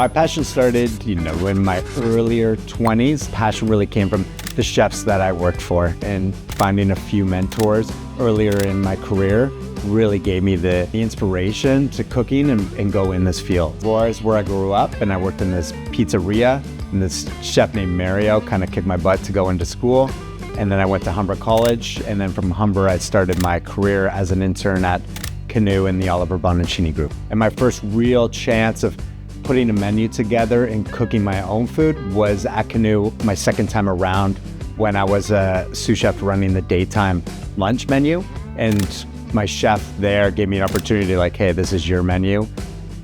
My passion started, in my earlier 20s. Passion really came from the chefs that I worked for, and finding a few mentors earlier in my career really gave me the inspiration to cooking and go in this field. As far as where I grew up, and I worked in this pizzeria, and this chef named Mario kind of kicked my butt to go into school. And then I went to Humber College, and then from Humber I started my career as an intern at Canoe in the Oliver Bonaccini group. And my first real chance of putting a menu together and cooking my own food was at Canoe my second time around, when I was a sous chef running the daytime lunch menu. And my chef there gave me an opportunity, like, hey, this is your menu.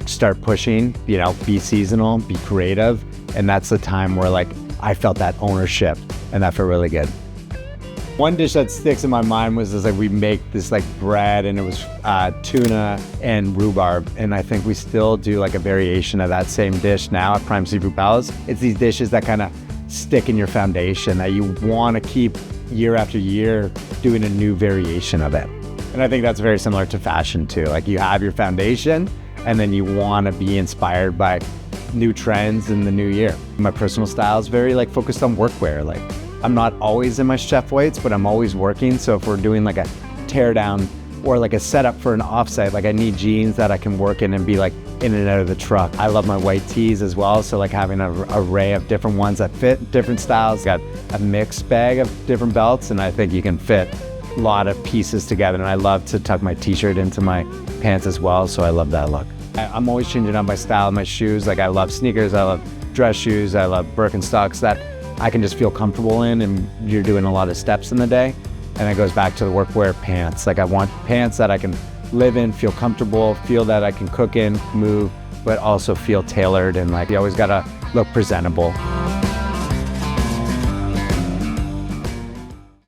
Start pushing, be seasonal, be creative. And that's the time where I felt that ownership, and that felt really good. One dish that sticks in my mind was we make this bread, and it was tuna and rhubarb. And I think we still do a variation of that same dish now at Prime Seafood Palace. It's these dishes that kind of stick in your foundation that you want to keep year after year, doing a new variation of it. And I think that's very similar to fashion too. You have your foundation, and then you want to be inspired by new trends in the new year. My personal style is very focused on workwear. I'm not always in my chef weights, but I'm always working. So if we're doing a tear down or a setup for an offsite, I need jeans that I can work in and be in and out of the truck. I love my white tees as well. So having an array of different ones that fit different styles. Got a mixed bag of different belts, and I think you can fit a lot of pieces together. And I love to tuck my t-shirt into my pants as well. So I love that look. I'm always changing up my style, my shoes. I love sneakers, I love dress shoes, I love Birkenstocks that I can just feel comfortable in, and you're doing a lot of steps in the day. And it goes back to the workwear pants. I want pants that I can live in, feel comfortable, feel that I can cook in, move, but also feel tailored, and you always gotta look presentable.